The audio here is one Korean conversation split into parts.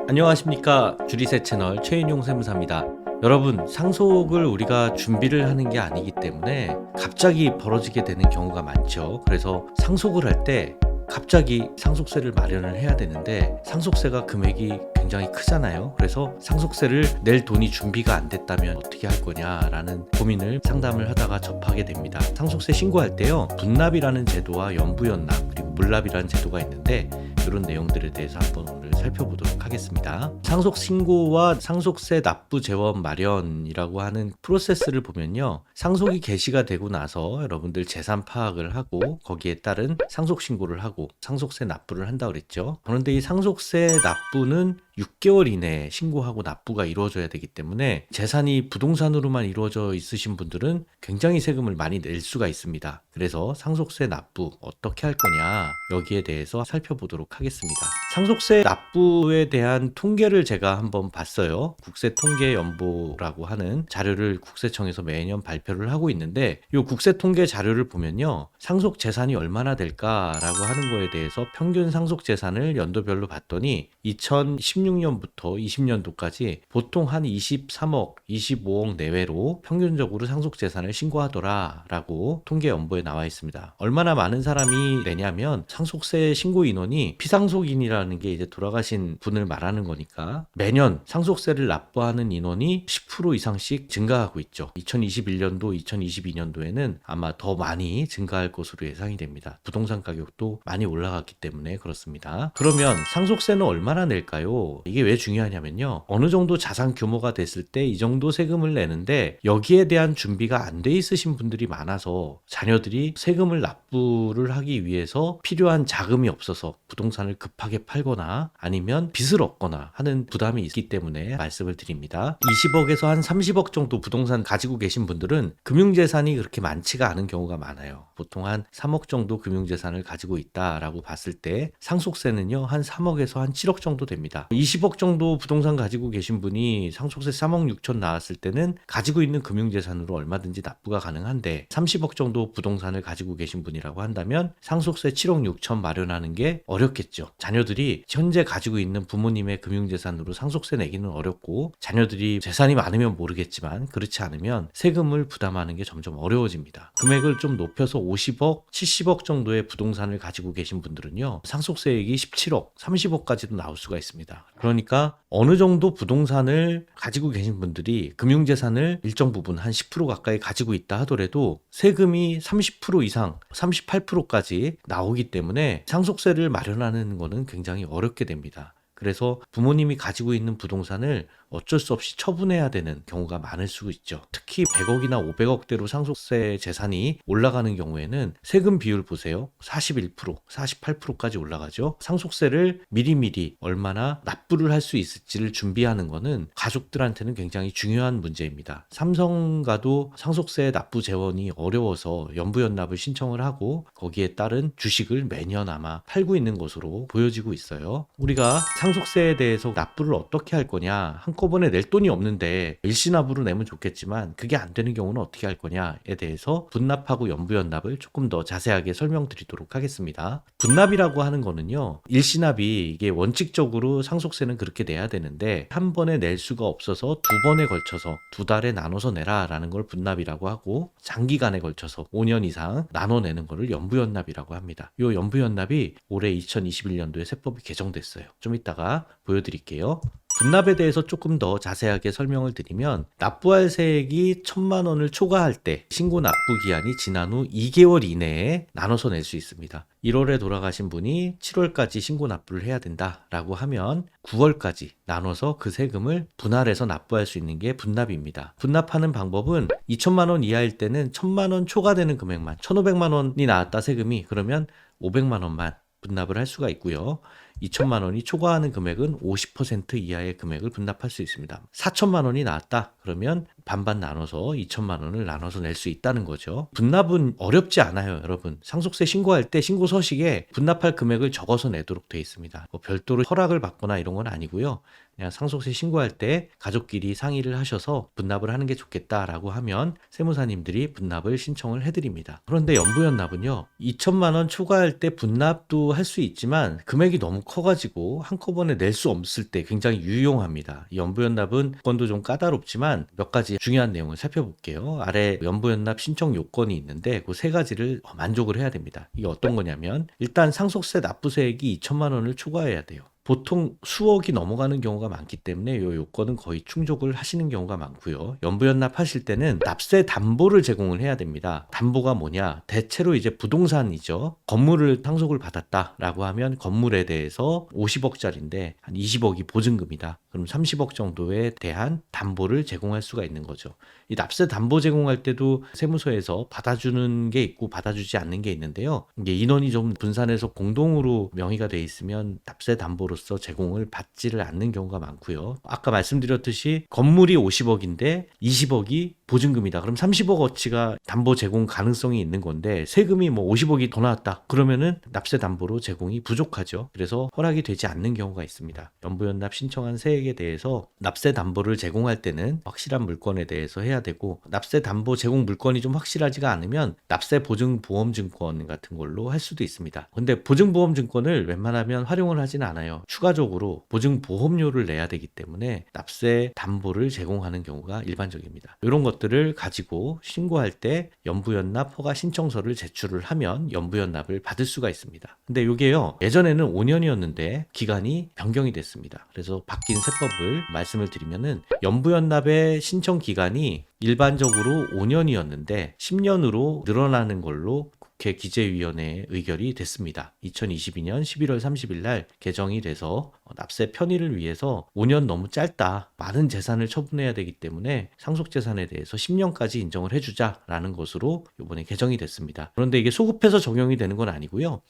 안녕하십니까. 주리세 채널 최인용 세무사입니다. 여러분, 상속을 우리가 준비를 하는 게 아니기 때문에 갑자기 벌어지게 되는 경우가 많죠. 그래서 상속을 할 때 갑자기 상속세를 마련을 해야 되는데 상속세가 금액이 굉장히 크잖아요. 그래서 상속세를 낼 돈이 준비가 안 됐다면 어떻게 할 거냐라는 고민을 상담을 하다가 접하게 됩니다. 상속세 신고할 때요, 분납이라는 제도와 연부연납 그리고 물납이라는 제도가 있는데 이런 내용들에 대해서 한번 오늘 살펴보도록 하겠습니다. 상속 신고와 상속세 납부 재원 마련이라고 하는 프로세스를 보면요, 상속이 개시가 되고 나서 여러분들 재산 파악을 하고 거기에 따른 상속 신고를 하고 상속세 납부를 한다고 그랬죠. 그런데 이 상속세 납부는 6개월 이내에 신고하고 납부가 이루어져야 되기 때문에 재산이 부동산으로만 이루어져 있으신 분들은 굉장히 세금을 많이 낼 수가 있습니다. 그래서 상속세 납부 어떻게 할 거냐, 여기에 대해서 살펴보도록 하겠습니다. 상속세 납부에 대한 통계를 제가 한번 봤어요. 국세통계연보라고 하는 자료를 국세청에서 매년 발표를 하고 있는데 이 국세통계 자료를 보면요, 상속 재산이 얼마나 될까라고 하는 거에 대해서 평균 상속 재산을 연도별로 봤더니 2016년부터 20년도까지 보통 한 23억, 25억 내외로 평균적으로 상속 재산을 신고하더라라고 통계 연보에 나와 있습니다. 얼마나 많은 사람이 내냐면 상속세 신고 인원이 피상속인이라는 게 이제 돌아가신 분을 말하는 거니까 매년 상속세를 납부하는 인원이 10% 이상씩 증가하고 있죠. 2021년도, 2022년도에는 아마 더 많이 증가할 것으로 예상이 됩니다. 부동산 가격도 많이 올라갔기 때문에 그렇습니다. 그러면 상속세는 얼마나 낼까요? 이게 왜 중요하냐면요, 어느 정도 자산 규모가 됐을 때 이 정도 세금을 내는데 여기에 대한 준비가 안 돼 있으신 분들이 많아서 자녀들이 세금을 납부를 하기 위해서 필요한 자금이 없어서 부동산을 급하게 팔거나 아니면 빚을 얻거나 하는 부담이 있기 때문에 말씀을 드립니다. 20억에서 한 30억 정도 부동산 가지고 계신 분들은 금융재산이 그렇게 많지가 않은 경우가 많아요. 보통 한 3억 정도 금융재산을 가지고 있다라고 봤을 때 상속세는요 한 3억에서 한 7억 정도 됩니다. 20억 정도 부동산 가지고 계신 분이 상속세 3억 6천 나왔을 때는 가지고 있는 금융재산으로 얼마든지 납부가 가능한데 30억 정도 부동산을 가지고 계신 분이라고 한다면 상속세 7억 6천 마련하는 게 어렵겠죠. 자녀들이 현재 가지고 있는 부모님의 금융재산으로 상속세 내기는 어렵고 자녀들이 재산이 많으면 모르겠지만 그렇지 않으면 세금을 부담하는 게 점점 어려워집니다. 금액을 좀 높여서 50억, 70억 정도의 부동산을 가지고 계신 분들은요, 상속세액이 17억, 30억까지도 나올 수가 있습니다. 그러니까 어느 정도 부동산을 가지고 계신 분들이 금융재산을 일정 부분 한 10% 가까이 가지고 있다 하더라도 세금이 30% 이상, 38%까지 나오기 때문에 상속세를 마련하는 것은 굉장히 어렵게 됩니다. 그래서 부모님이 가지고 있는 부동산을 어쩔 수 없이 처분해야 되는 경우가 많을 수 있죠. 특히 100억이나 500억대로 상속세 재산이 올라가는 경우에는 세금 비율 보세요. 41%, 48%까지 올라가죠. 상속세를 미리미리 얼마나 납부를 할 수 있을지를 준비하는 것은 가족들한테는 굉장히 중요한 문제입니다. 삼성가도 상속세 납부 재원이 어려워서 연부연납을 신청을 하고 거기에 따른 주식을 매년 아마 팔고 있는 것으로 보여지고 있어요. 우리가 상속세에 대해서 납부를 어떻게 할 거냐, 한꺼번에 낼 돈이 없는데 일시납으로 내면 좋겠지만 그게 안 되는 경우는 어떻게 할 거냐에 대해서 분납하고 연부연납을 조금 더 자세하게 설명드리도록 하겠습니다. 분납이라고 하는 거는요, 일시납이 이게 원칙적으로 상속세는 그렇게 내야 되는데 한 번에 낼 수가 없어서 두 번에 걸쳐서 두 달에 나눠서 내라라는 걸 분납이라고 하고, 장기간에 걸쳐서 5년 이상 나눠내는 거를 연부연납이라고 합니다. 이 연부연납이 올해 2021년도에 세법이 개정됐어요. 좀 이따가 보여드릴게요. 분납에 대해서 조금 더 자세하게 설명을 드리면, 납부할 세액이 1,000만 원을 초과할 때 신고 납부 기한이 지난 후 2개월 이내에 나눠서 낼 수 있습니다. 1월에 돌아가신 분이 7월까지 신고 납부를 해야 된다라고 하면 9월까지 나눠서 그 세금을 분할해서 납부할 수 있는 게 분납입니다. 분납하는 방법은 2,000만 원 이하일 때는 1,000만 원 초과되는 금액만, 1,500만 원이 나왔다 세금이, 그러면 500만 원만 분납을 할 수가 있고요. 2,000만 원이 초과하는 금액은 50% 이하의 금액을 분납할 수 있습니다. 4,000만 원이 나왔다 그러면 반반 나눠서 2,000만 원을 나눠서 낼 수 있다는 거죠. 분납은 어렵지 않아요, 여러분. 상속세 신고할 때 신고 서식에 분납할 금액을 적어서 내도록 되어 있습니다. 별도로 허락을 받거나 이런 건 아니고요. 그냥 상속세 신고할 때 가족끼리 상의를 하셔서 분납을 하는 게 좋겠다라고 하면 세무사님들이 분납을 신청을 해드립니다. 그런데 연부연납은요, 2,000만 원 초과할 때 분납도 할 수 있지만 금액이 너무 커가지고 한꺼번에 낼 수 없을 때 굉장히 유용합니다. 이 연부연납은 조건도 좀 까다롭지만 몇 가지 중요한 내용을 살펴볼게요. 아래 연부연납 신청 요건이 있는데 그 세 가지를 만족을 해야 됩니다. 이게 어떤 거냐면 일단 상속세 납부세액이 2천만 원을 초과해야 돼요. 보통 수억이 넘어가는 경우가 많기 때문에 이 요건은 거의 충족을 하시는 경우가 많고요. 연부연납 하실 때는 납세 담보를 제공을 해야 됩니다. 담보가 뭐냐? 대체로 이제 부동산이죠. 건물을 상속을 받았다라고 하면 건물에 대해서 50억짜리인데 한 20억이 보증금이다. 그럼 30억 정도에 대한 담보를 제공할 수가 있는 거죠. 이 납세 담보 제공할 때도 세무서에서 받아주는 게 있고 받아주지 않는 게 있는데요. 이게 인원이 좀 분산해서 공동으로 명의가 돼 있으면 납세 담보로서 제공을 받지를 않는 경우가 많고요. 아까 말씀드렸듯이 건물이 50억인데 20억이 보증금이다. 그럼 30억어치가 담보 제공 가능성이 있는 건데 세금이 뭐 50억이 더 나왔다. 그러면은 납세 담보로 제공이 부족하죠. 그래서 허락이 되지 않는 경우가 있습니다. 연부연납 신청한 세액에 대해서 납세 담보를 제공할 때는 확실한 물건에 대해서 해야 되고 납세 담보 제공 물건이 좀 확실하지가 않으면 납세 보증 보험 증권 같은 걸로 할 수도 있습니다. 근데 보증 보험 증권을 웬만하면 활용을 하지는 않아요. 추가적으로 보증 보험료를 내야 되기 때문에 납세 담보를 제공하는 경우가 일반적입니다. 이런 것들을 가지고 신고할 때 연부연납 허가 신청서를 제출을 하면 연부연납을 받을 수가 있습니다. 근데 이게요, 예전에는 5년이었는데 기간이 변경이 됐습니다. 그래서 바뀐 세법을 말씀을 드리면은 연부연납의 신청 기간이 일반적으로 5년이었는데 10년으로 늘어나는 걸로 국회 기재위원회의 의결이 됐습니다. 2022년 11월 30일 날 개정이 돼서 납세 편의를 위해서 5년 너무 짧다. 많은 재산을 처분해야 되기 때문에 상속재산에 대해서 10년까지 인정을 해주자라는 것으로 이번에 개정이 됐습니다. 그런데 이게 소급해서 적용이 되는 건 아니고요.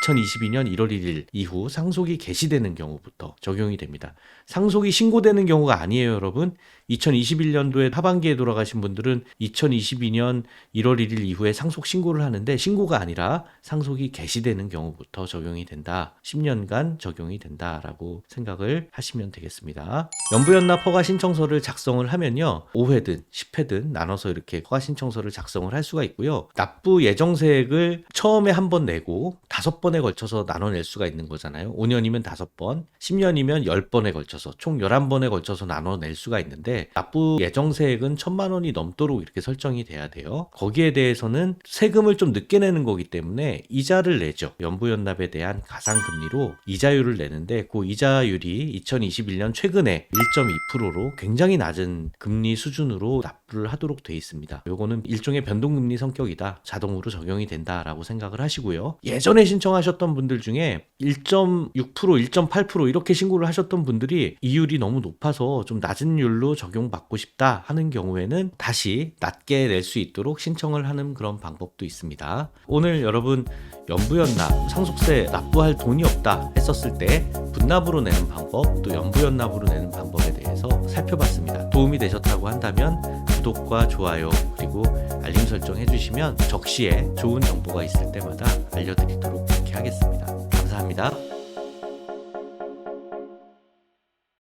2022년 1월 1일 이후 상속이 개시되는 경우부터 적용이 됩니다. 상속이 신고되는 경우가 아니에요, 여러분. 2021년도에 하반기에 돌아가신 분들은 2022년 1월 1일 이후에 상속 신고를 하는데 신고가 아니라 상속이 개시되는 경우부터 적용이 된다. 10년간 적용이 된다라고 생각을 하시면 되겠습니다. 연부연납 허가 신청서를 작성을 하면요, 5회든 10회든 나눠서 이렇게 허가 신청서를 작성을 할 수가 있고요. 납부 예정세액을 처음에 한 번 내고 5번에 걸쳐서 나눠낼 수가 있는 거잖아요. 5년이면 5번, 10년이면 10번에 걸쳐서 총 11번에 걸쳐서 나눠낼 수가 있는데 납부 예정세액은 1,000만 원이 넘도록 이렇게 설정이 돼야 돼요. 거기에 대해서는 세금을 좀 늦게 내는 거기 때문에 이자를 내죠. 연부연납에 대한 가상금리로 이자율을 내는데 그 이자율이 2021년 최근에 1.2%로 굉장히 낮은 금리 수준으로 납부를 하도록 돼 있습니다. 요거는 일종의 변동금리 성격이다. 자동으로 적용이 된다라고 생각을 하시고요. 예전에 신청하셨던 분들 중에 1.6%, 1.8% 이렇게 신고를 하셨던 분들이 이율이 너무 높아서 좀 낮은 율로 적용받고 싶다 하는 경우에는 다시 낮게 낼 수 있도록 신청을 하는 그런 방법도 있습니다. 오늘 여러분 연부연납, 상속세 납부할 돈이 없다 했었을 때 분납으로 내는 방법, 또 연부연납으로 내는 방법에 대해서 살펴봤습니다. 도움이 되셨다고 한다면 구독과 좋아요 그리고 알림 설정 해주시면 적시에 좋은 정보가 있을 때마다 알려드리도록 그렇게 하겠습니다. 감사합니다.